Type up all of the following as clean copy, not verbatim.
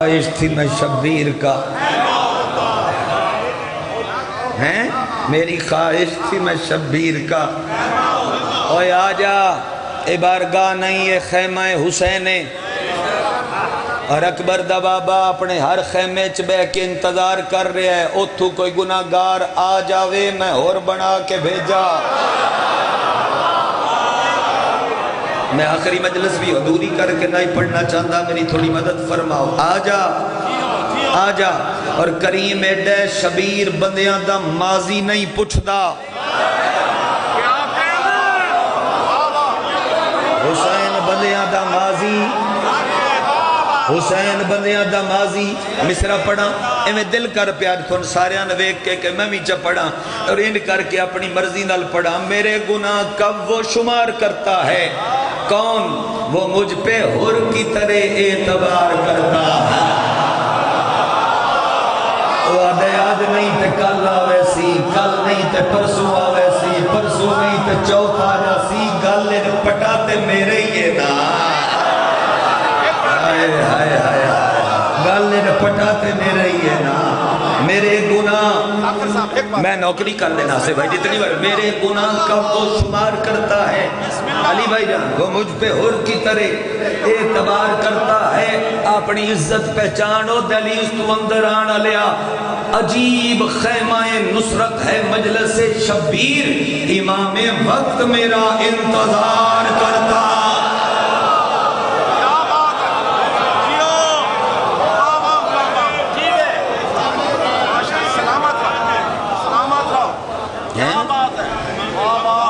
خواہش تھی میں شبیر کا ہیں میری خواہش تھی میں شبیر کا اوے آجا اے بارگاہ نہیں یہ خیمہ حسین اور اکبر دا بابا اپنے ہر خیمے چ بے کے انتظار کر رہے ہیں اتھو کوئی گناہگار آ جاوے میں اور بنا کے بھیجا میں آخری مجلس بھی حضوری کر کے نہیں پڑھنا چاہتا میری تھوڑی مدد فرماؤ آجا اور کریم ایڈے شبیر بندیاں دا ماضی نہیں پوچھدا حسین بندیاں دا ماضی حسین بندیاں دا ماضی مصرہ پڑھا میں دل کر پیار تھون ساریاں نویک کے میں میچہ پڑھا اور ان کر کے اپنی مرضی نال پڑھا میرے گناہ کب وہ شمار کرتا ہے کون وہ مجھ پہ حر کی طرح اعتبار کرتا ہے وہ آج نہیں تے کل آوے سی کل نہیں تے پرسو آوے سی پرسو نہیں تے چوتھا آجا سی گل پٹاتے میرے ہی نا گل پٹاتے میرے ہی نا میرے گناہ میں نوکری کر لینا سے بھائی جتنی بار میرے گناہ کا وہ شمار کرتا ہے علی بھائی جان وہ مجھ پہ حر کی طرح اعتبار کرتا ہے اپنی عزت پہچانو دلیس تو اندر آنا لیا عجیب خیمہ نصرت ہے مجلس شبیر امام وقت میرا انتظار کرتا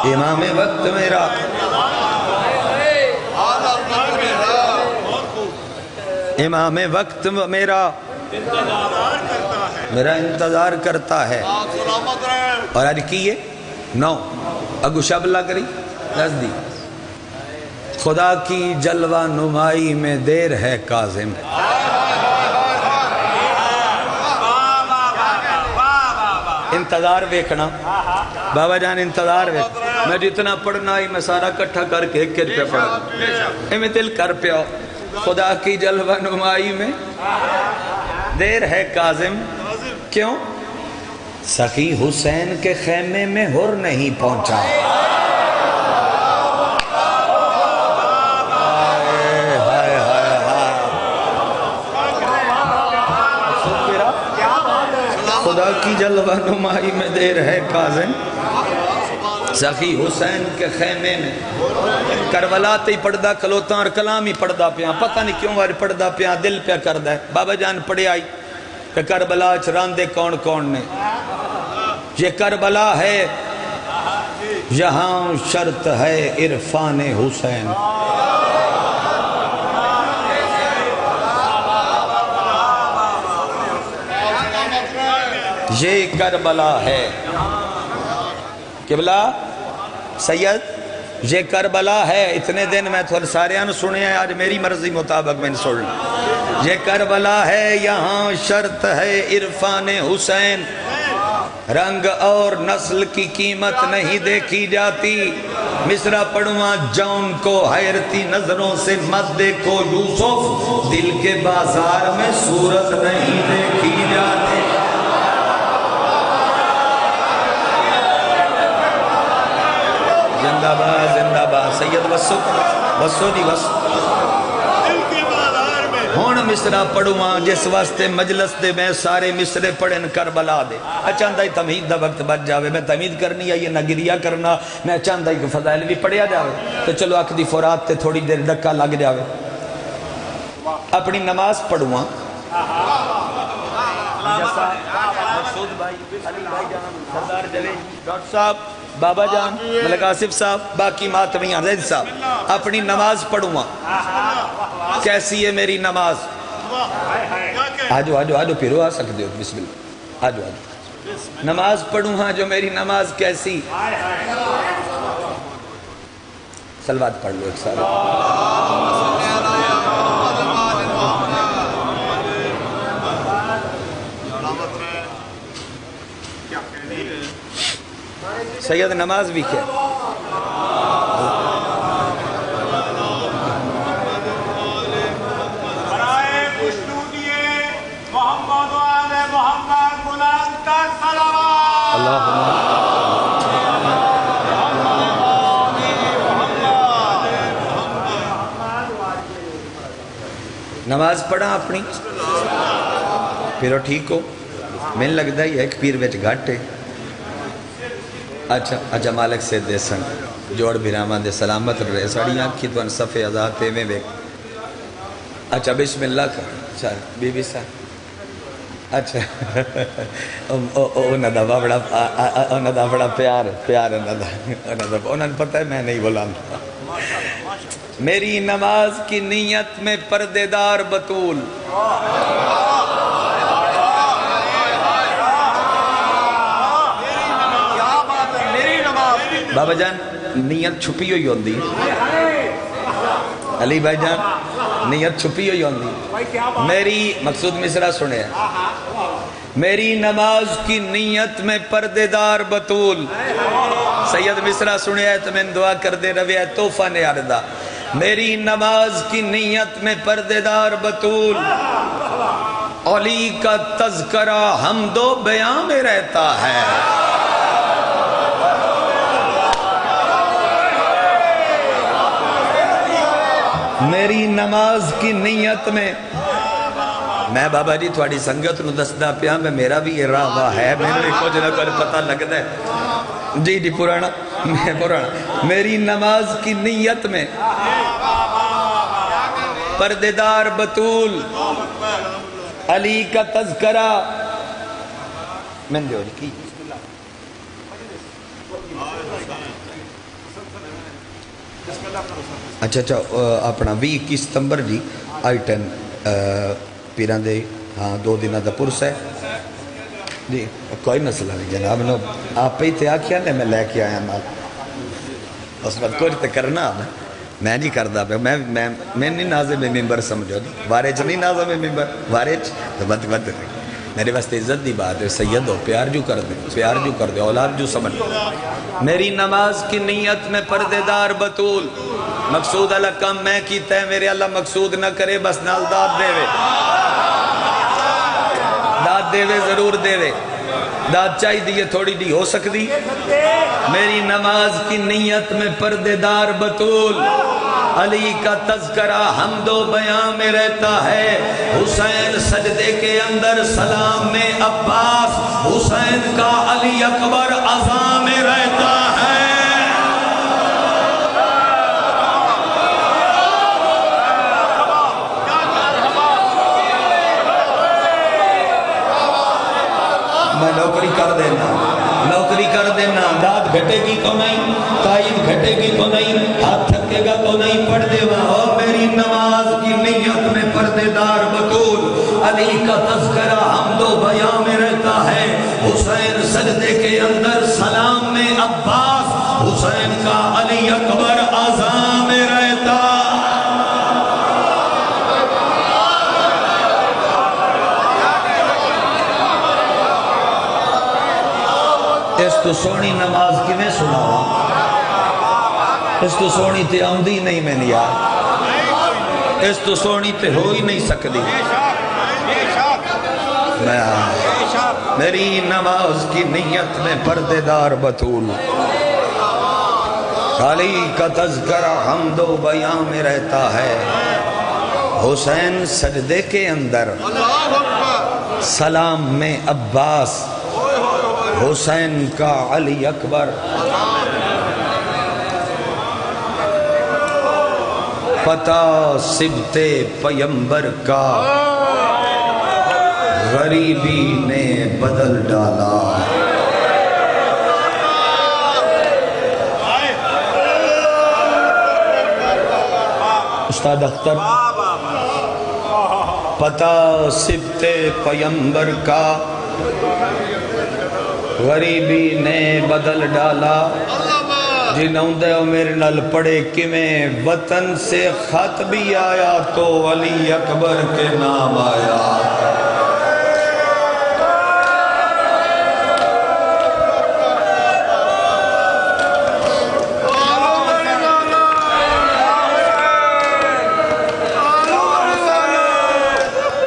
امام وقت میرا امام وقت میرا انتظار کرتا ہے اور آج کیے نو اگو شب لگ رہی نزدی خدا کی جلوہ نمائی میں دیر ہے کاظم انتظار ویکھنا بابا جان انتظار ویکھنا میں جتنا پڑھنا ہی میں سارا کٹھا کر کے ایک پہ پڑھنا میں دل کر پیا خدا کی جلوہ نمائی میں دیر ہے کاظم کیوں سخی حسین کے خیمے میں حر نہیں پہنچا خدا کی جلوہ نمائی میں دیر ہے کاظم سخی حسین کے خیمے میں کربلا تے پڑھدا کھلوتا اور کلام ہی پڑھدا پیاں پتہ نہیں کیوں وار پڑھدا پیاں دل پہ کردہ ہے بابا جان پڑھے آئی کہ کربلا چراندے کون کون نے یہ کربلا ہے یہاں شرط ہے عرفان حسین یہ کربلا ہے قبلہ سید یہ کربلا ہے اتنے دن میں تھوڑ ساریاں سنے ہیں آج میری مرضی مطابق میں سن یہ کربلا ہے یہاں شرط ہے عرفان حسین رنگ اور نسل کی قیمت نہیں دیکھی جاتی مصرہ پڑھواں جون کو حیرتی نظروں سے مت دیکھو یوسف دل کے بازار میں صورت نہیں دیکھی جاتی زندہ باد سید وسو دی وسو ہون مصرہ پڑھواں جس واسطے مجلس دے میں سارے مصرے پڑھن کربلا دے چاہتا ہی تمہید دا وقت بچ جاوے میں تمہید کرنی ہے یہ نہ گریا کرنا میں چاہتا ہی کہ فضائل بھی پڑھیا جاوے تو چلو اک دی فرات تے تھوڑی دیر ڈکا لگ جاوے اپنی نماز پڑھواں مسعود بھائی علی بھائی جان سردار جوید ڈاکٹر صاحب بابا جان ملک آصف صاحب باقی ماتمیاں زید صاحب اپنی نماز پڑھوں کیسی ہے میری نماز آجو پھرو آ سکتے ہو بسم اللہ آجو نماز پڑھوں ہاں جو میری نماز کیسی سلوات پڑھ لو ایک سارے سید نماز بھی کیا نماز پڑھا اپنی پھر ٹھیک ہو میں لگتا ہی ایک پیر وچ گھٹ ہے اچھا مالک سے دے سن جوڑ بھرامان دے سلامت رہے ساڑی آنکھی تو ان صفحے ازاتے میں بیک اچھا بسم اللہ کا چل بی بی سا اچھا انہوں دا بڑا پیار انہوں نے پتہ ہے میں نہیں بولا میری نماز کی نیت میں پردے دار بطول بابا جان نیت چھپی ہوئی ہوندی علی بھائی جان نیت چھپی ہوئی ہوندی میری مقصود مصرع سنے میری نماز کی نیت میں پردے دار بطول سید مصرع سنے ہے تو میں دعا کر دے رویہ توفہ نے آردہ میری نماز کی نیت میں پردے دار بطول علی کا تذکرہ حمد و بیان میں رہتا ہے میری نماز کی نیت میں بابا جی تھوڑی سنگت نو دستا پیا میں میرا بھی یہ راہ ہے میں نے کچھ نہ کچھ پتہ لگتا ہے جی پرانا میری نماز کی نیت میں پردے دار بطول علی کا تذکرہ میں نے دیو کی اچھا اپنا 21 ستمبر جی I-10 پیران دے ہاں 2 دنہ دا پرس ہے جی کوئی مسئلہ نہیں جناب آپ پہ ہی تھے آکھیا نے میں لے کے آیا مال اس وقت کچھ تے کرنا میں نہیں کردہ پہ میں نہیں ناظم ممبر سمجھو دی وارج نہیں ناظم ممبر وارج تو بد میرے واسطے عزت دی بات ہے سید ہو پیار جو کر دے اولاد جو سمجھ میری نماز کی نیت میں پردے دار بطول مقصود اللہ کم میں کیتا ہے میرے اللہ مقصود نہ کرے بس نال داد دے وے ضرور دے وے داد چاہی دیئے تھوڑی دی ہو سکتی میری نماز کی نیت میں پردے دار بطول علی کا تذکرہ حمد و بیان میں رہتا ہے حسین سجدے کے اندر سلام میں عباس حسین کا علی اکبر عزا میں رہتا ہے میں نوکری کر دینا داد گھٹے گی تو نہیں تائید گھٹے گی تو نہیں ہاتھ تھکے گا تو نہیں پڑھ دے وہاں میری نماز کی نیت میں پردے دار بطول علی کا تذکرہ حمد و بیان میں رہتا ہے حسین سجدے کے اندر سلام میں عباس حسین کا علی اکبر عزا میں رہتا اس تو سونی نماز کی میں سنا اس تو سونی تے آمدی نہیں میں نہیں آیا اس تو سونی تے ہو ہی نہیں سکتی میری نماز کی نیت میں پردے دار بطول علی کا تذکرہ حمد و بیان میں رہتا ہے حسین سجدے کے اندر سلام میں عباس حسین کا علی اکبر پتہ سبت پیمبر کا غریبی نے بدل ڈالا استاد اختر پتہ سبت پیمبر کا غریبی نے بدل ڈالا جنہوں دے میرے نل پڑے کہ میں وطن سے خط بھی آیا تو علی اکبر کے نام آیا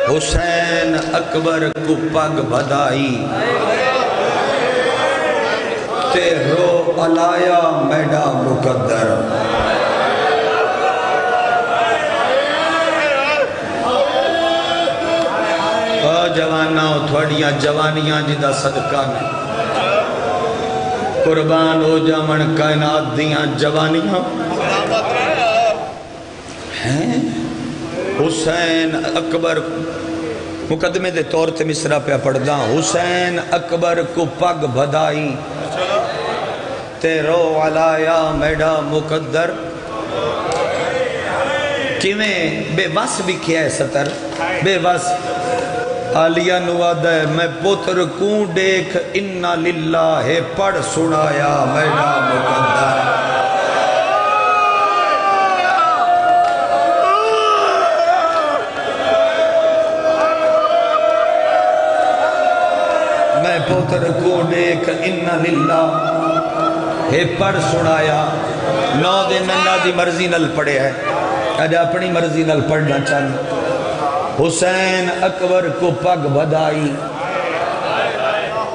حسین اکبر کو پگ بدائی تے رو علایا میڈا مقدر جواناں تھوڑیاں جوانیاں جدا صدقہ نے قربان ہو جامن کائنات دیاں جوانیاں ہیں حسین اکبر مقدمے دے طور تے مصرع پہ پڑھ دا حسین اکبر کو پگ بھدائی تے رو علایا میڈا مقدر کیویں بے وس بھی کیا ہے ستر بے وس عالیہ نواد ہے میں پتر کوں دیکھ انا للہ پڑھ سنایا میڈا مقدر میں پتر کوں دیکھ انا للہ پڑھ سنایا 9 دن اللہ دی مرضی نل پڑھے ہے اج اپنی مرضی نل پڑھنا چاہنا حسین اکبر کو پگ بدائی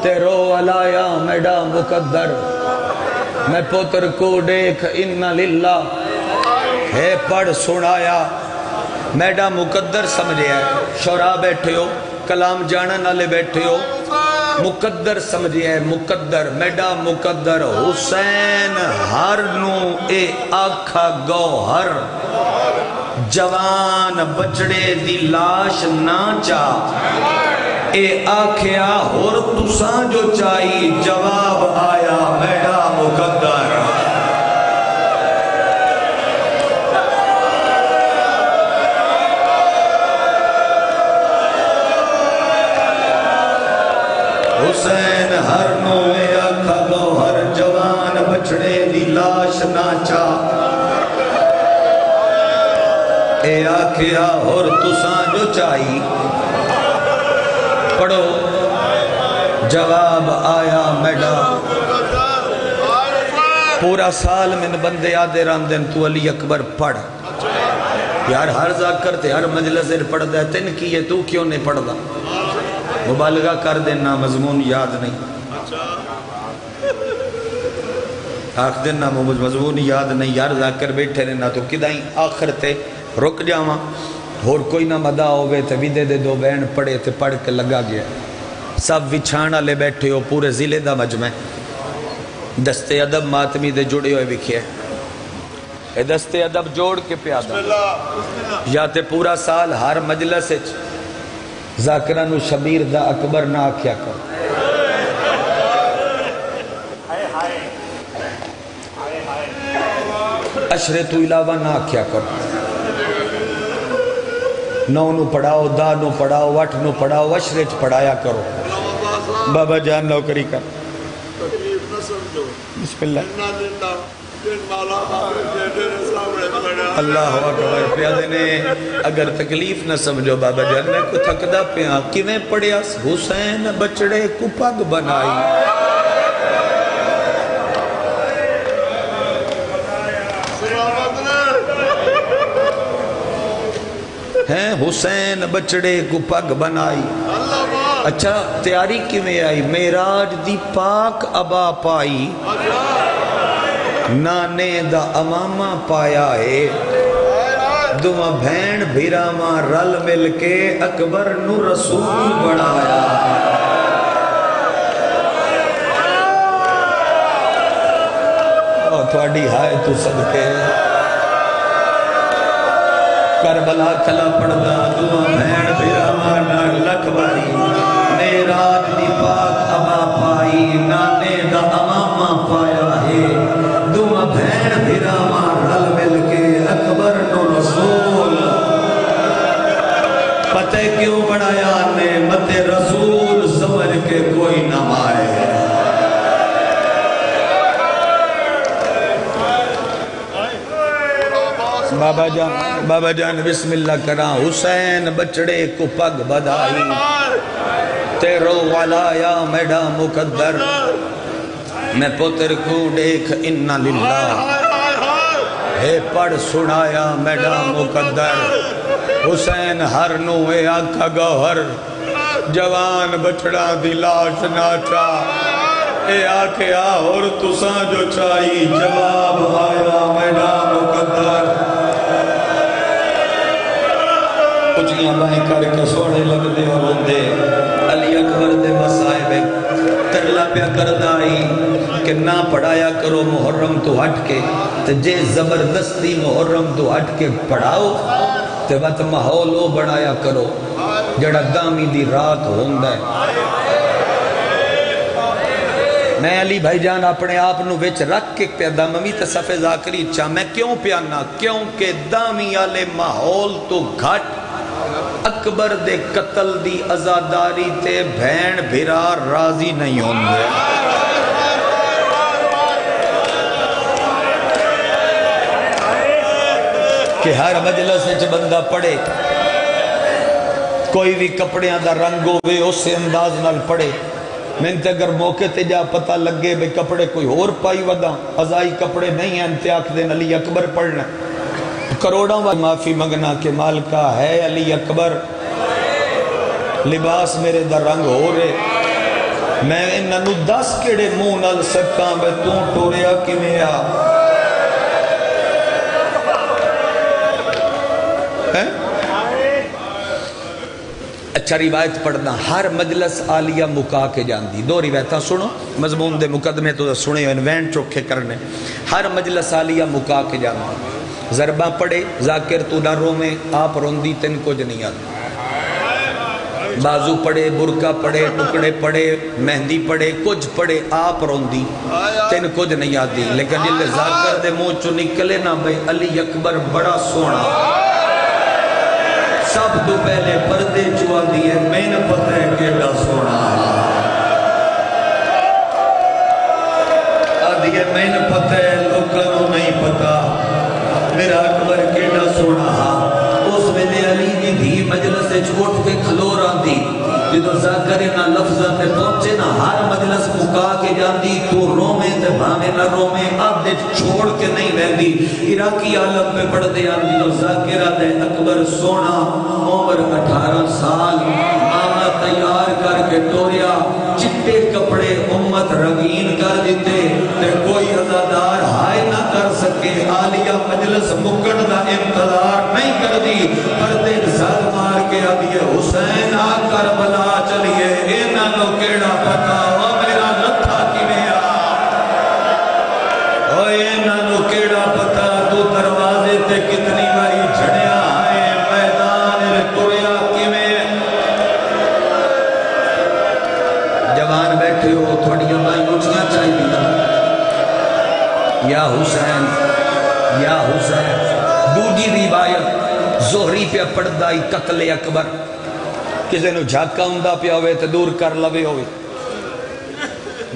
تے رو علایا میڈا مقدر میں پتر کو دیکھ انا للہ پڑھ سنایا میڈا مقدر سمجھے ہے شورا بیٹھے ہو کلام جانا نالے بیٹھے ہو مقدر سمجھے ہے مقدر میڈا مقدر حسین ہر نو اے آکھا گوہر جوان بچڑے دی لاش نہ چاہ اے آکھیا اور تساں جو چاہی جواب آیا میڈا مقدر حسین ہر نو اے آکھا گوہر جوان بچڑے دی لاش نہ چاہ اے آکھیا اور تساں جو چاہی پڑھو جواب آیا میڈا پورا سال من بندے آدھے راندن تو علی اکبر پڑھ یار ہر ذاکر تے ہر مجلس پڑھ دے تن کیے تو کیوں نہیں پڑھ دا مبالغہ کر دینا مضمون یاد نہیں آخ دینا مضمون یاد نہیں یار ذاکر بیٹھے رہنا تو کدائیں آخر تے رک جاواں اور کوئی نہ مدہ ہوئے تے ویدے دے دو بین پڑھے تے پڑھ کے لگا گیا سب وچھانا لے بیٹھے ہو پورے ضلع دا مجمع دستے ادب ماتمی دے جڑے ہوئے بکھے اے دستے ادب جوڑ کے پیادا یا تے پورا سال ہر مجلس ذاکرانو شبیر دا اکبر نہ آکھیا کر اشرے تو علاوہ نہ آکھیا کر 9 نو پڑھاؤ 10 نو پڑھاؤ 8 نو پڑھاؤ اشرے چ پڑھایا کرو بابا جان نوکری کر بسم اللہ اللہ اکبر پیادے نے اگر تکلیف نہ سمجھو بابا جان میں کو تھکدا پیاں کیویں پڑھیا حسین بچڑے کو پگ بنائی ہیں حسین بچڑے کو پگ بنائی اچھا تیاری کیویں آئی معراج دی پاک ابا پائی نانے دا امامہ پایا ہے دعا بھین بھیراما رل مل کے اکبر نو رسول بڑھایا اور تھوڑی ہائے تو صدقے کربلا کلا پڑھدا دعا بھین بھیراما لکھ باری معراج دی پاک ابا پائی نانے دا امامہ پایا ہے دعا بھین بھیراما رل مل کے اکبر نو رسول پتہ کیوں بڑھایا نعمت رسول سمجھ کے کوئی نہ مائے بابا جان بسم اللہ کرا حسین بچڑے کو پگ بدائی تیرو والایا میڈا مقدر میں پتر کو دیکھ انا للہ پڑھ سنایا میڈا مقدر حسین ہر نوے آنکھا گوہر جوان بچڑا دی لاش ناچا اے آکھے اور تساں جو چاہی جواب آیا میڈا مقدر کچھیاں بائیں کر کے سوڑے لگ دے اور اندے علی اکبر دے مسائب ترلا پیا کردائی کہ نہ پڑھایا کرو محرم تو ہٹ کے تے جے زبردستی محرم تو ہٹ کے پڑھاؤ تے وقت ماحولو بڑھایا کرو جڑا دامی دی رات ہوندہ ہے میں علی بھائی جان اپنے آپ نو وچ رکھ کے پیدا ممی تے صفحہ ذاکری چاہ میں کیوں پیانا کیونکہ دامی آلے ماحول تو گھٹ اکبر دے قتل دی ازاداری تے بھین بھرا راضی نہیں ہوندے کہ ہر مجلس سے بندہ پڑے کوئی بھی کپڑیاں دا رنگ ہوئے اس سے انداز نال پڑے میں تے اگر موقع تے جا پتہ لگے بے کپڑے کوئی اور پائی ودا ازائی کپڑے نہیں ہیں انتیاک دین علی اکبر پڑھنا کروڑوں و معافی مگنا کہ مالکہ ہے علی اکبر لباس میرے در رنگ ہو رہے میں انہوں 10 کیڑے منہ نال سکاں بے تو ٹوریا کی میں اچھا روایت پڑھنا ہر مجلس آلیہ مکا کے جان دی دو روایتاں سنو مضمون دے مقدمے تو سنے ہوئے وین چوکھے کرنے ہر مجلس آلیہ مکا کے جان دی ضربہ پڑھے ذاکر تو نہ رو میں آپ روندی تن کچھ نہیں آتی بازو پڑھے برکہ پڑھے ٹکڑے پڑھے مہندی پڑھے کچھ پڑھے آپ روندی تن کچھ نہیں آتی لیکن جلے ذاکر دے منہ چو نکلے نا بھئی علی اکبر بڑا سونا سب تو پہلے پردے چوا دیئے میں نے پتہ ہے کہ ڈا سونا آدھیے میں نے پتہ ہے لوگوں نہیں پتا میرا اکبر کہ ڈا سونا اس میں نے علی دی بھی مجلس سے چھوٹ کے کھلورا دی جدو ذاکرے نا لفظہ تے پہنچے نا ہر مجلس مکا کے جان دی تو رومے تے بھامے نہ رومے اب دے چھوڑ کے نہیں بہندی عراقی عالم پہ پڑھ دے آن جدو ذاکرہ دے اکبر سونا عمر 18 سال ماما تیار کر کے ٹوریا چٹے کپڑے امت رنگین کر دیتے تے کوئی عزادار ہائے نہ کر سکے آلیہ مجلس مکڑ دا انتظار نہیں کر دی پردے زد مار کے ابھی حسین آ کربلا چلیے اینا نو کیڑا پتا وہ میرا لتھا کی میا او اینا نو کیڑا پتا تو دروازے تے کتنی باری جھڑیا آئے میدان رتوریا کی میں جوان بیٹھے ہو تھوڑی اللہ اٹھیاں چاہی دیتا یا حسین یا حسین دوجی روایت زہری پہ پڑھدائی قتل اکبر کسی نے جھاکا ہندہ پیا ہوئے تو دور کر لوے ہوئے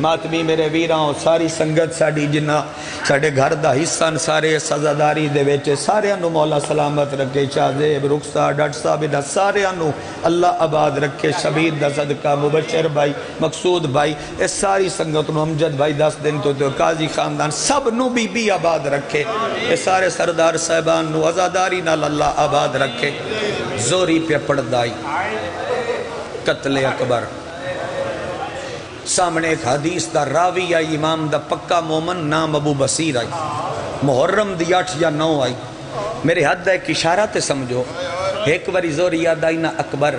ماتمی میرے ویران ساری سنگت ساڑی جنہ ساڑے گھر دا حصہ سارے سزاداری دے ویچے سارے انو مولا سلامت رکھے شاہزیب رخصہ ڈاٹ صاحب سارے انو اللہ آباد رکھے شبید دا صدقہ مبشر بھائی مقصود بھائی اس ساری سنگت نو امجد بھائی 10 دن تو قاضی خاندان سب نو بی آباد رکھے اس سارے سردار صاحبان نو ازاداری نال اللہ آباد رکھے زوری پہ پڑھدائی قتل اکبر سامنے ایک حدیث دا راوی آئی امام دا پکا مومن نام ابو بصیر آئی محرم دی 8 یا 9 آئی میرے حد ایک اشارہ تے سمجھو ایک باری زوری یاد آئی نا اکبر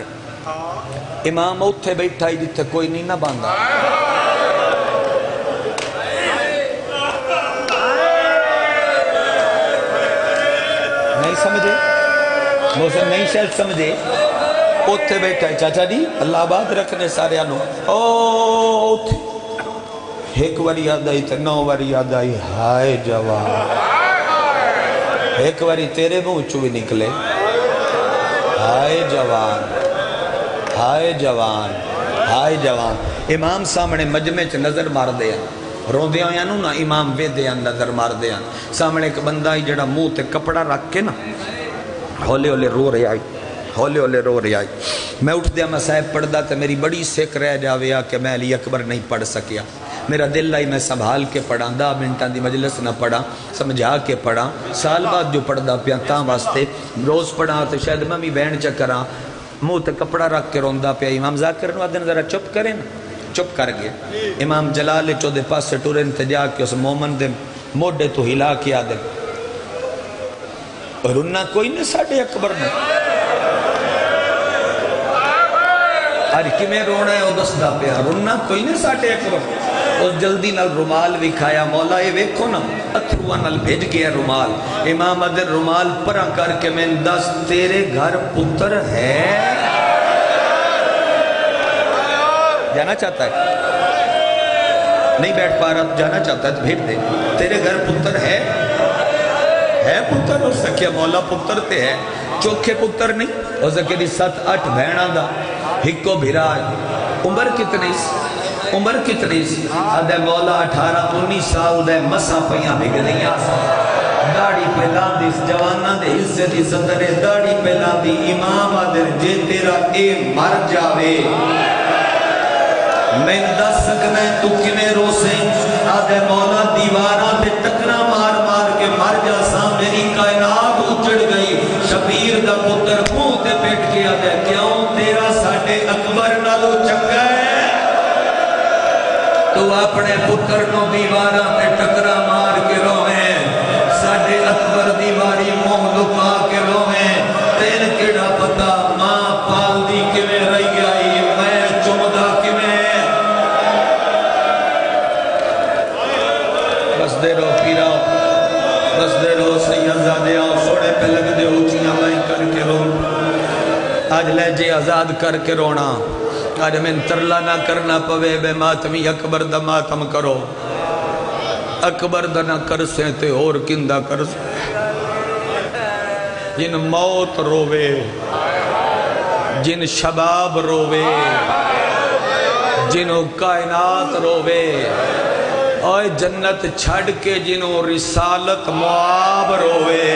امام اتھے بیٹھا ہی جتے کوئی نہیں نہ باندھا نہیں سمجھے محسن نہیں شاید سمجھے اتھے بیٹھا ہے چاچا جی اللہ آباد رکھنے سارے آنو اتھے ایک واری یاد آئی تے 9 واری یاد آئی ہائے جوان ایک واری تیرے منہ چوئی نکلے ہائے جوان ہائے جوان ہائے جوان امام سامنے مجمع چ نظر مار دیا رو دیا یا نا امام وے دیا نظر مار دیا سامنے ایک بندہ ہی جڑا منہ تے کپڑا رکھ کے نا ہولے ہولے رو رہے آئی ہولے ہولے رو رہے آئی میں اٹھ دیا میں صاحب پڑھ دا تے میری بڑی سکھ رہ جاویا کہ میں علی اکبر نہیں پڑھ سکیا میرا دل آئی میں سنبھال کے پڑھا 10 منٹاں دی مجلس نہ پڑھا سمجھا کے پڑھا سال بعد جو پڑھ دا پیا تاں واسطے روز پڑھا تو شاید میں بھی بین چکراں منہ تے کپڑا رکھ کے روندہ پیا امام ذاکر نو آدھن ذرا چپ کریں نا چپ کر گیا امام جلال چودے پاس سے ٹورن تے جا کے اس مومن دے موڈے تو ہلا کیا دے رنہ کوئی نہیں ساڑھے اکبر نے آج کی میں رونا ہے وہ دستا پیا رنہ کوئی نہیں ساڑھے اکبر اس جلدی نال رومال بھی کھایا مولا یہ ویکھو نا اتھروا نال بھیج گیا رومال امام ادھر رومال پرا کر کے میں دس تیرے گھر پتر ہے جانا چاہتا ہے نہیں بیٹھ پا رہا جانا چاہتا ہے تو بھیج دے تیرے گھر پتر ہے پتر ہو سکیا مولا پتر تے ہے چوکھے پتر نہیں ہو سکے دی 7-8 بہنہ دا ہکو بھیرا عمر کتنی سی آدھے مولا 18-19 سال دے مسا پہیاں بھگ دیا داڑی پہلا دی جوانہ دے حصے دی صدرے داڑی پہلا دی امام آدھر جے تیرا اے مر جاوے میں دس سکنا ہے تو کنے روسے آدھے مولا دیوارہ تے ٹکرا مار کے مر جاسا میری کائنات اچڑ گئی شبیر دا پتر منہ تے بیٹھ کے آدھے کیوں تیرا ساڑھے اکبر نالو چنگا ہے تو اپنے پتر کو دیوارہ تے ٹکرا مار کے روئیں ساڑھے اکبر دیواری منہ لکا کے روئیں تین کڑا پتا ماں پال دی کے میں رہی آئی میں چمدہ کے میں بس دے رو پیرا بس دے رو سیدزادے آؤ سوڑے پہ لگ دے اونچیاں لائیں کر کے رو آج لہجے آزاد کر کے رونا آج میں ترلا نہ کرنا پوے بے ماتمی اکبر دا ماتم کرو اکبر دا نہ کر سیتے اور کندہ کر سیتے جن موت روے جن شباب روے جنوں کائنات روے اوئے جنت چھڑ کے جنوں رسالت معاب روے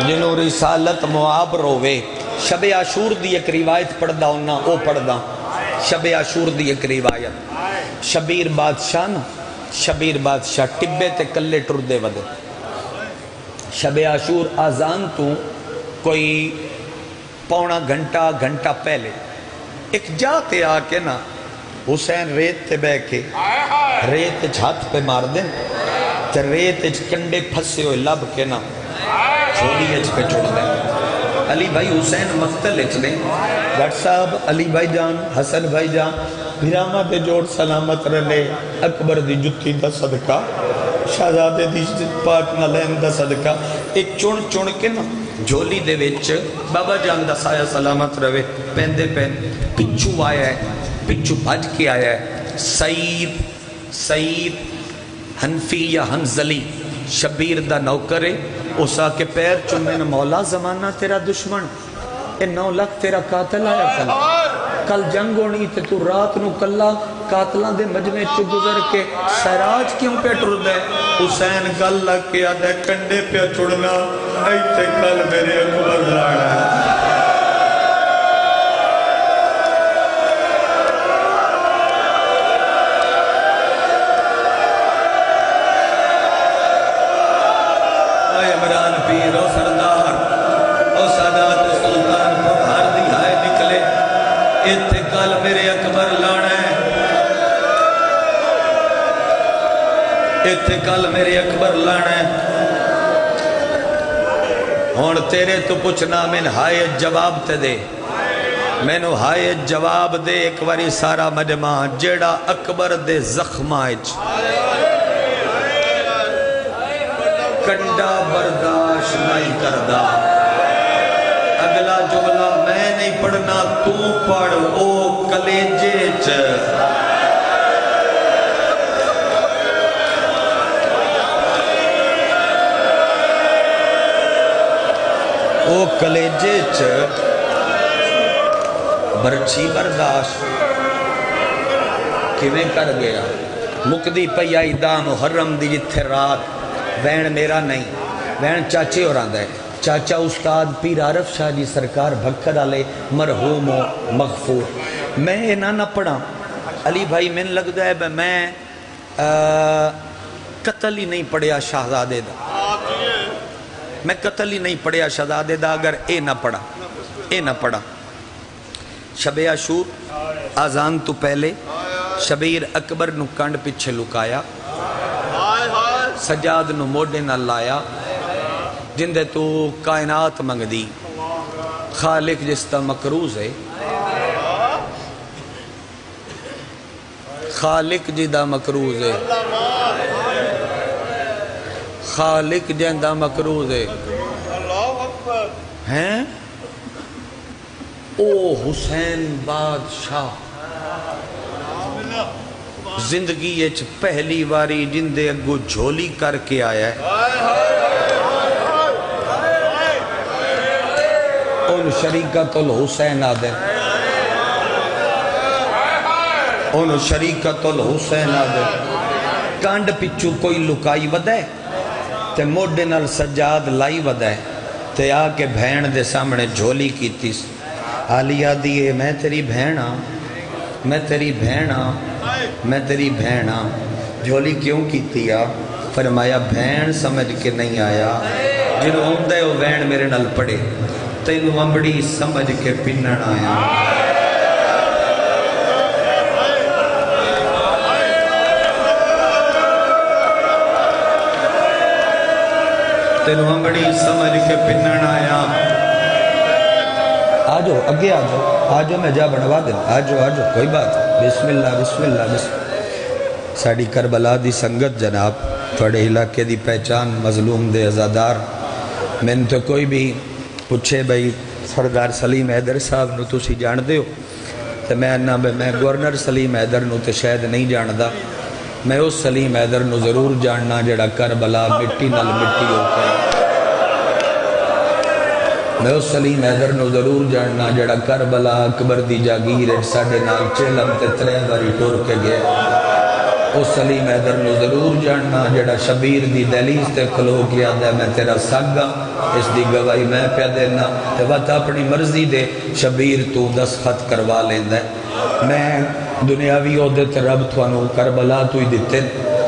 جنوں رسالت معاب روے شب عاشور دی ایک روایت پڑھدا ہونا او پڑھدا شب عاشور دی ایک روایت شبیر بادشاہ ٹبے تے کلے ٹر دے ودے شب عاشور آزان تو کوئی پونا گھنٹہ پہلے ایک جاتے آکے نا حسین ریت تے بے کے ریت جھات پہ مار دیں تے ریت کنڈے پھسے ہوئے لب کے نا چھوڑی اچھ پہ چھوڑ دیں علی بھائی حسین مقتل اچھ دیں ڈاکٹر صاحب علی بھائی جان حسن بھائی جان بھیراما دے جوڑ سلامت رہے اکبر دی جتی دا صدقہ شہزادے دی پاک نلین دا صدقہ ایک چون کے نا جھولی دے وچ بابا جان دا سایہ سلامت رہے پیندے پچھو آیا ہے پچھو بھج کے آیا ہے سعید حنفی یا حنزلی شبیر دا نوکرے اس آکے پیر چننے مولا زمانہ تیرا دشمن اے 9 لاکھ تیرا قاتل آیا کل جنگ ہونی تے تو رات نو کلا قاتلان دے مجمع چو گزر کے سراج کیوں پہ ٹر دے حسین گل لگ کے آدھے کنڈے پہ چھڑنا ایتے کل میرے اکبر لانا عمران پیر و سردار و سادات سلطان پر ہر دہائے نکلے ایتے کل میرے اکبر لانا ہے ایتے کل میرے اکبر لانا ہے ہون تیرے تو پوچھنا میں ہائے جواب تے دے میں نو ہائے جواب دے ایک واری سارا مجمع جیڑا اکبر دے زخمائج کنڈا برداشت نہیں کردہ اگلا جملہ میں نہیں پڑھنا تو پڑھ او کلیجے چ او کلیجے چ برچی برداشت کیویں کر گیا مقدی پیائی دا محرم دی جتھے رات وین میرا نہیں وین چاچے اور آندہ ہے چاچا استاد پیر عارف شاہ جی سرکار بھکر آلے مرحوم و مغفور میں نہ پڑھا علی بھائی میں لگ دا ہے میں قتل ہی نہیں پڑھیا شہزادے دا میں قتل ہی نہیں پڑھیا شہزادے دا اگر اے نہ پڑھا شب عاشور آزان تو پہلے شبیر اکبر نو کنڈ پچھے لکایا، سجاد نو موڈے نہ لایا، جندے تو کائنات منگ دی، خالق جس تا مکروز ہے، خالق جی دا مکروز ہے، خالق جن دا مکروز ہے ہیں او حسین بادشاہ زندگی اچ پہلی واری جندے اگو جھولی کر کے آیا ہے، ان شریکت الحسین آدھے، ان شریکت الحسین آدھے، کانڈ پچھو کوئی لکائی ودے تے موڈے نال سجاد لائی ودے تے آکے بھین دے سامنے جھولی کی تیس، آلیا دیئے میں تیری بھینا، میں تیری بھینا، میں تیری بھینا، جھولی کیوں کی تیا؟ فرمایا بھین سمجھ کے نہیں آیا، جنہوں ہوندے ہو بھین میرے نال پڑے، تینوں امبڑی سمجھ کے پنن آیا، تینوں امبڑی سمجھ کے پنن آیا، آجو اگے آجو، آجو میں جا بڑھوا دیں، آجو آجو کوئی بات، بسم اللہ بسم اللہ بسم اللہ۔ ساڑھی کربلا دی سنگت جناب، تھوڑے علاقے دی پہچان مظلوم دے ازادار، میں نے تو کوئی بھی پوچھے بھئی سردار سلیم حیدر صاحب نو تو سی جان دے ہو، تو میں انہا میں گورنر سلیم حیدر نو تو شاید نہیں جان دا، میں اس سلیم حیدر نو ضرور جاننا جڑا کربلا مٹی نال مٹی ہو کر، میں اس سلیم حیدر نو ضرور جاننا جڑا کربلا اکبر دی جاگیر ساڑھے نال چیلم تے ترے باری ٹور کے گئے، اس سلیم حیدر نو ضرور جاننا جڑا شبیر دی دہلیز تے کھلو کیا دے میں تیرا سگا، اس دی گواہی میں پیا دینا، تے وقت اپنی مرضی دے شبیر تو دستخط کروا لیندے، میں دنیاوی عہدے تے رب تھوانو کربلا تو ہی دیتے،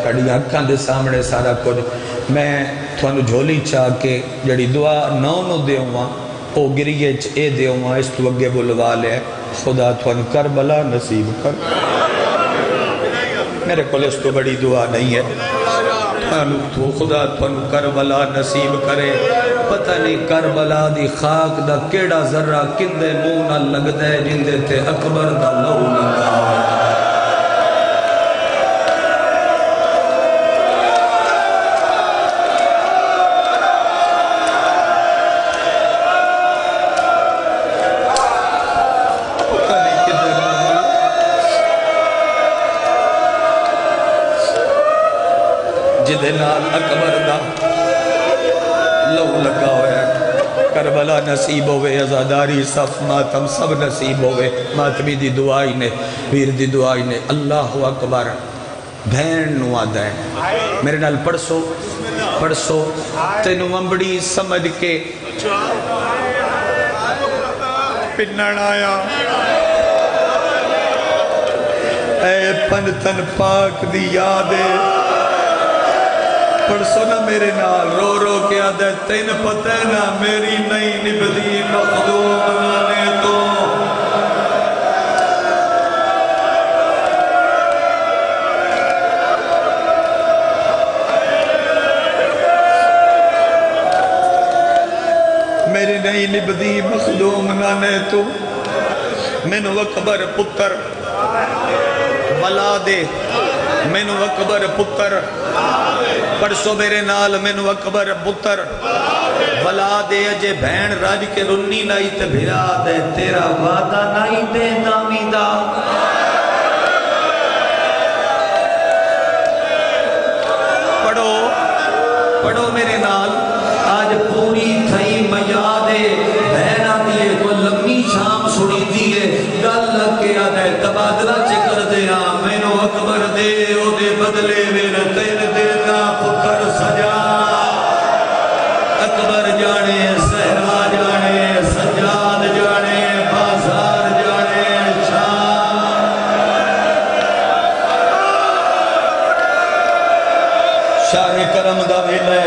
کڑی اکھاں دے سامنے سارا کچھ، میں تھوانو جھولی چاہ کے جڑی دعا نو دے ہوا، او گریے اے دے ہوا، اس تو اگے بلوا لے، خدا تھوانو کربلا نصیب کر، میرے کول اس تو بڑی دعا نہیں ہے، خدا تھوانو کربلا نصیب کرے، پتہ نہیں کربلا دی خاک دا کیڑا ذرہ کندے منہ نہ لگ دے جندے تے اکبر دا لو لگا ہے، جدے نال اکبر دا لو لگا ہویا، کربلا نصیب ہوئے، ازاداری صف ماتم سب نصیب ہوئے، ماتمی دی دعائی نے، پیر دی دعائی نے، اللہ اکبر، بھین نو آدھا ہے، میرے نال پڑھسو، پڑھسو، تینوں امبڑی سمجھ کے پنن آیا، اے پنتن پاک دی یادے، پڑھسو نہ میرے نال رو رو کے آدھے تین پتہ نہ میری نئی نبدی مخدوم نانے تو میری نئی نبدی مخدوم نانے تو مینو اکبر پتر بلا دے، مینو اکبر پتر پڑھسو میرے نال، مینو اکبر پتر بلا دے، اجے بھین راج کے رنی لائی تے بھرا دے، تیرا وعدہ نائی دے نامیدہ، پڑھو پڑھو میرے نال، آج پوری تھئی میادے بہنا دیئے کو لمبی شام سڑی دیئے، گل لگ کے آدھے تبادلہ چکر دیا، مینو اکبر دے او دے بدلے میرے تین دیتا پتر سجا، اکبر جانے صحرا جانے سجاد جانے بازار جانے شام، شاہ کرم دا ویلے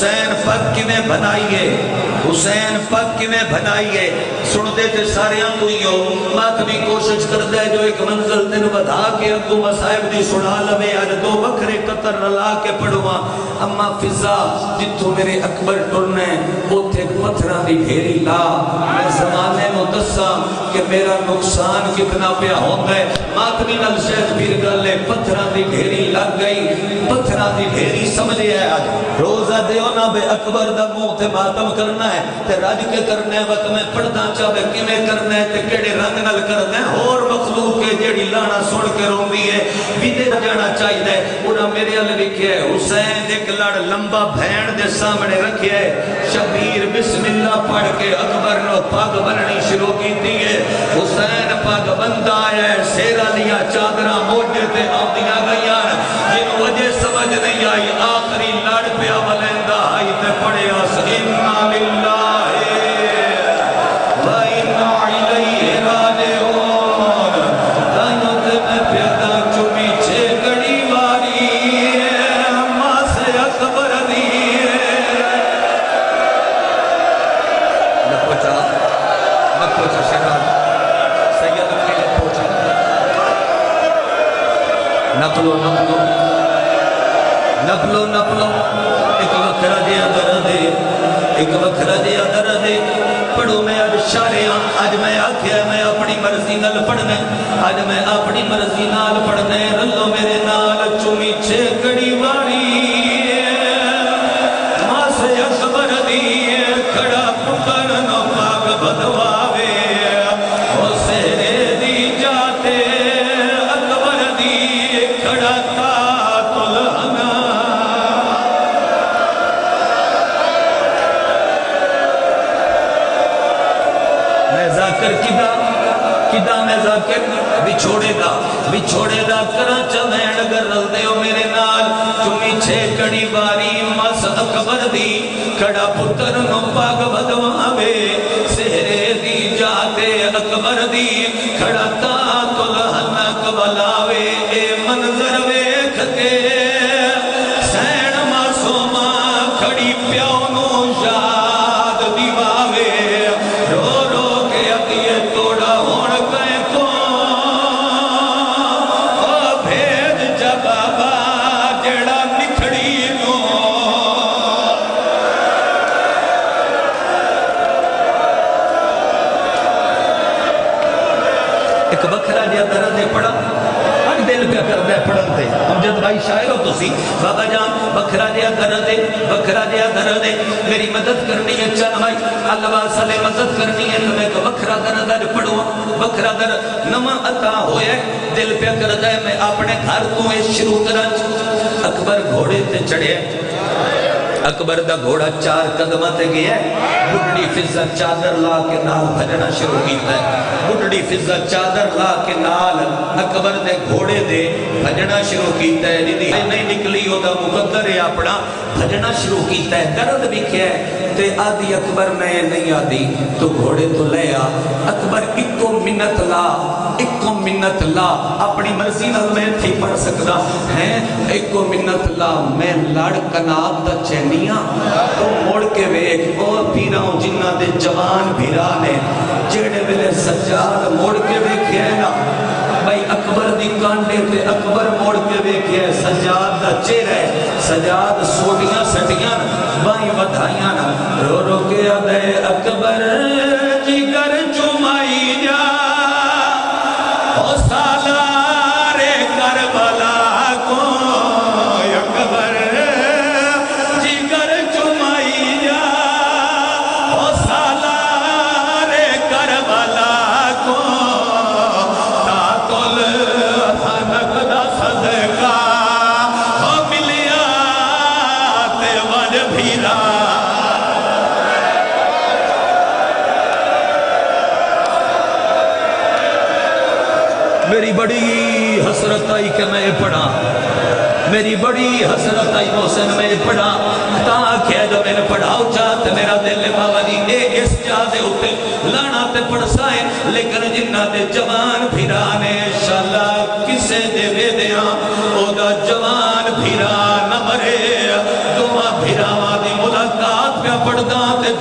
حسین پاک کی میں بنائیے حسین پاک کی میں بنائیے سن دے تے سارے ہم کوئی ہو مات بھی کوشش کر دے جو ایک منزل دن بدا کے ابو مسائب دی سنا لوے آج دو وکھرے قطر رلا کے پڑھوا اما فضا جتوں میرے اکبر ٹرنے اوتھے پتھراں دی ڈھیری لا میں زمانے نو دساں کہ میرا نقصان کتنا پیا ہوندا ہے ماتمی نال شاید پھر گلے پتھراں دی ڈھیری لگ گئی پتھراں دی ڈھیری سمجھے آج روزہ دیو نا بے اکبر دا منہ تے ماتم کرنا ہے تے راج کے کرنے وقت میں پڑھنا چاہے کیویں کرنا ہے تے کیڑے رنگ نال کرنا ہے اور مخلوق ہے جیڑی لانا سن کے روندی ہے ویدے جانا چاہیے انہاں میرے ال لکھیا ہے حسین ایک لڑ لمبا بھین دے سامنے رکھیا ہے شبیر بسم اللہ پڑھ کے اکبر نو پاگ بننی شروع کیتی ہے حسین پاگ بندا ہے سیرا لیا چادراں موجے تے آندیاں گئیاں جن وجہ سمجھ نہیں آئی آخری لڑ پیا بلندا آئی تے پڑھے اس انا للہ و انا الیہ راجعون تائیوں تے میں پیدا چومی چھے گڑی واری اما سے اکبر دی نہ پوچھا شہران سید کے پوچھا نپلو ایک وکھرا دیا درد پڑھو میں اب شارعاں آج میں آکھیا میں اپنی مرضی نال پڑھنے آج میں اپنی مرضی نال پڑھنے رلو میرے نال چومی چھے کڑی واری ماں سے اکبر دی کھڑا پتر نو پاک بدواوے او سہرے دی جاتے اکبر دی کھڑا بچھوڑے دا کران چوین اگر رل دے ہو میرے نال چومی چھے کڑی باری مس اکبر دی کھڑا پتر نو پاگ بدواوے سہرے دی جاتے اکبر دی کھڑا تاک الہنک بلاوے اے منظر ویکھ کے سین معصومہ کھڑی پیونو یاد دیواوے رو رو کے عقیے توڑا ہون گئے کو ایک بکھرا جیا درد پڑھا ہر دل پہ کردہ پڑھن دے امجد بھائی شاعر ہو تو سی بابا جان بکھرا جیا درد میری مدد کرنی ہے چل بھائی اللہ صلی مدد کرنی ہے تو میں تو بکھرا درد پڑھوں بکھرا درد نمہ عطا ہوئے دل پہ کردہ ہے میں اپنے گھر تو شروع کرن اکبر گھوڑے تے چڑھے اکبر دا گھوڑا 4 قدمہ تے گیا ہے بڑھڑی فضا چادر لا کے نال بھجنا شروع کیتا ہے بڑھڑی فضا چادر لا کے نال اکبر دے گھوڑے دے بھجنا شروع کیتا ہے جدی نہیں نکلی ہو دا مقدر ہے اپنا بھجنا شروع کیتا ہے درد بھی کیا ہے تے آدھی اکبر میں نہیں آدھی تو گھوڑے تو لے آ اکبر اکو منت لا اپنی مرضی نال میں تھی پڑھ سکتا ہے اکو منت لا میں لڑ کناب دا چینیاں تو موڑ کے ویک اور پیراؤں جنہ دے جوان بھیرانے جیڑے ملے سجاد موڑ کے ویک ہے نا بھائی اکبر دی کانڈے تے اکبر موڑ کے ویک ہے سجاد دا چہرے سجاد سوٹیاں سٹیاں بھائی بدھائیاں رو رو کے آدھے اکبر جگر چمائی جا او سالار کربلا کو اکبر جگر چمائی جا او سالار کربلا کو تاکل حنک دا صدقہ او ملیا تے ون بھیرا میری بڑی حسرت آئی کہ میں پڑھا میری بڑی حسرت آئی محسن میں پڑھا تاکہ جو میں نے پڑھاؤ چاہتے میرا دل بابا جی اے اس جادے ہوتے لانا تے پڑھ سائے لیکن جنہ دے جوان بھیرانے انشاءاللہ کسے دے بے دیاں او دا جوان بھیران مرے دعا بھیراوہ دی ملا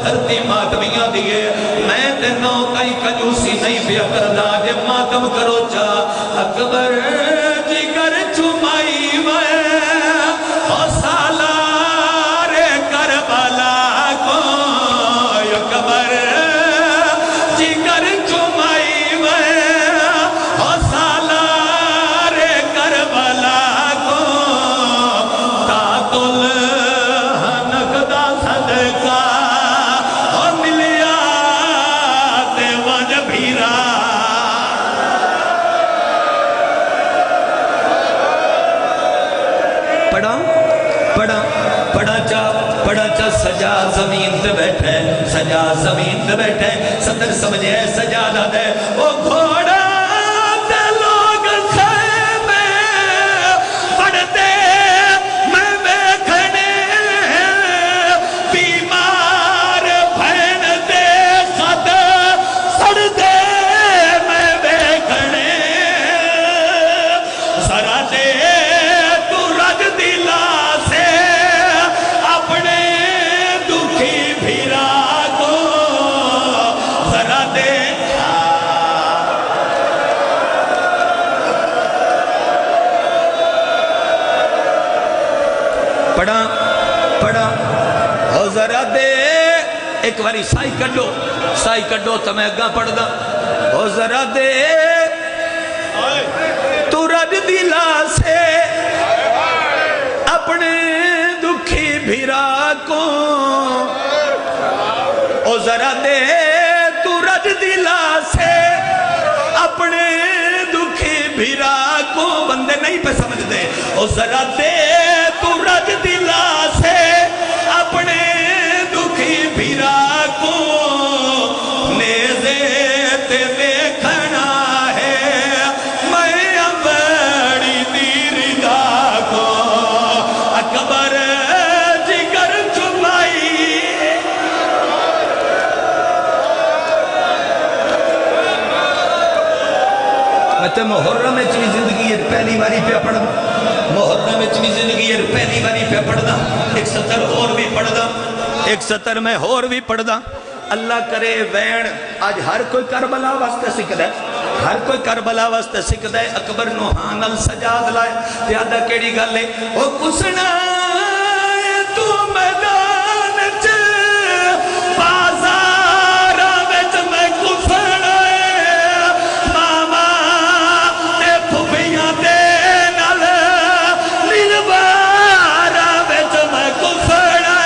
دھرتی ماتمیاں دیئے میں تے نو تائی کنجوسی نہیں پیا کردا جے ماتم کرو چا اکبر جگر چمائی میں او سالار کربلا کو اکبر جگر چمائی میں او سالار کربلا کو تاکل ہنکدہ صدقہ او ملیا تے وج بھیرا پڑھا چا سجا زمین تے بیٹھے سجا زمین تے بیٹھے صدر سمجھے سجادہ دے او گھوڑا تے لوگ خیمے پڑھتے میں بیکھنے بیمار بھین دے خط سڑتے میں بیکھنے ذرا دے تو رج دلا سے اپنے دکھی بھیرا کو ذرا دے پڑھا او ذرا دے ایک واری سائی کڈو تو میں اگاں پڑھ دا او ذرا دے تو رج دلا سے اپنے دکھی بھیرا کو او ذرا دے تو رج دلا سے اپنے دکھی بھیرا کو بندے نہیں پہ سمجھ دے او ذرا دے تو رج دلا سے اپنے دکھی بھیرا کو نیزے تے دیکھنا ہے میں بڑی دیرگاہ کو اکبر جگر چمائی میں تے محرم میں چوی زندگی ہے پہلی باری پہ پڑھ محرم میں چوی زندگی ہے پہلی باری پہ پڑھ دا ایک سطر اور بھی پڑھ دا ایک سطر میں اور بھی پڑھ دا اللہ کرے وین آج ہر کوئی کربلا واسطے سکھ دے ہر کوئی کربلا واسطے سکھ دے اکبر نوحان السجاد لائے پیادہ کیڑی گا لے او کسنا تو میدان چ بازار وچ میں کسنا ماما تے پھپیاں دے نال نیلوار وچ میں کسنا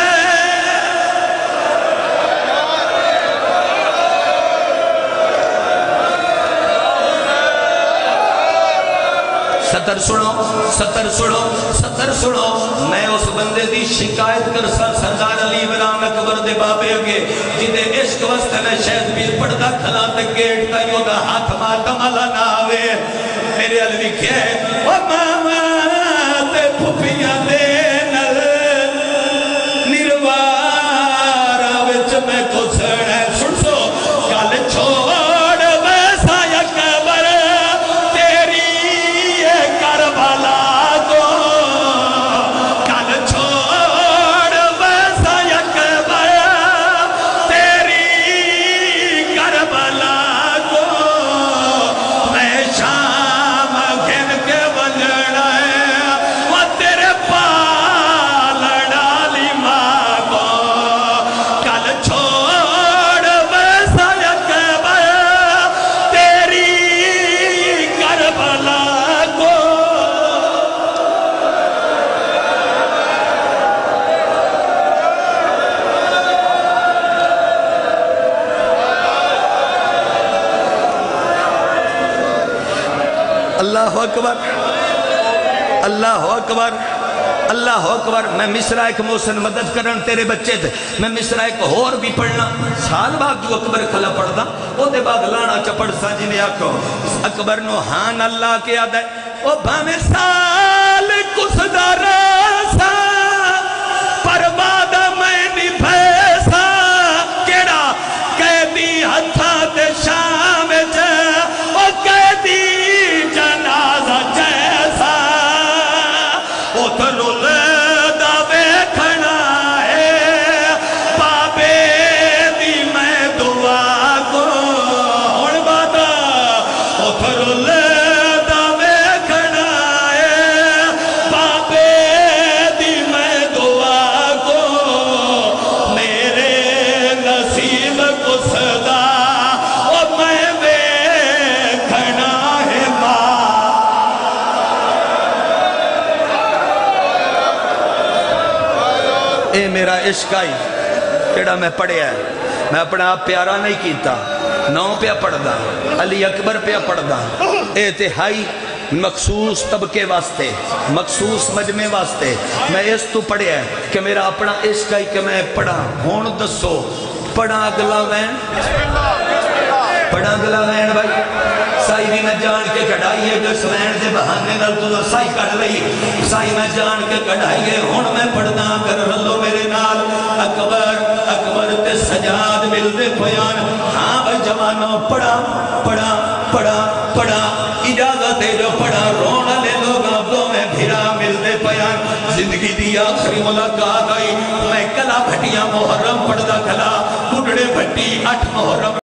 ستر سنو میں اس بندے دی شکایت کر سردار علی عمران اکبر دے بابے اگے جدے عشق واسطے میں شہد بھی پڑھتا کھلا تے گیٹ تا یوں دا ہاتھ ماتم اللہ نہ آوے میرے علوی کیا ہے او ماما تے پھپیاں دے نل نروار وچ میں کسن ہے سن سو کل چھوڑ ویسا اکبر تیری کربلا کو کل چھوڑ ویسا اکبر تیری کربلا کو میں شام گھن کے بجڑا ہے وہ تیرے پال ڈالی ماں کو کل چھوڑ ویسا اکبر تیری کربلا کو اللہ اکبر اللہ اکبر اللہ اکبر میں مصرع ایک محسن مدد کرن تیرے بچے تھے میں مصرع ایک اور بھی پڑھنا سال بعد جو اکبر کھلا پڑھدا وہ دے بعد لانا چپڑ سا جنہیں آکھو اکبر نوحان اللہ کے یاد ہے او بھامے سال کس دارسا پر بعد میں نہیں بھیسا کیڑا قیدی ہتھا تے شام جے او قیدی جنازہ جیسا او تلول دا بیکھنا ہے بابے اے میرا عشق آئی کیڑا میں پڑھیا ہے میں اپنا آپ پیارا نہیں کیتا 9 پہ پڑھ دا علی اکبر پہ پڑھ دا انتہائی مخصوص طبقے واسطے مخصوص مجمع واسطے میں اس تو پڑھیا ہے کہ میرا اپنا عشق آئی کہ میں پڑھا ہون دسو پڑھا اگلا وین پڑھا اگلا وین بھائی سائی بھی میں جان کے کڑھائی ہے جس وین سے بہانے دل تو سائی کڑھ لئی سائی میں جان کے کڑھائی ہے ہون میں پڑھنا کر رلو میرے نال اکبر اکبر تے سجاد مل دے پیان ہاں بھائی جوانوں پڑھا پڑھا پڑھا پڑھا اجازت ہے جو پڑھا رونا لے لوگاں دو میں بھیرا مل دے پیان زندگی دی آخری ملاقات آئی میں کلا بھٹیاں محرم پڑھدا کلا کھڑے بھٹی 8 محرم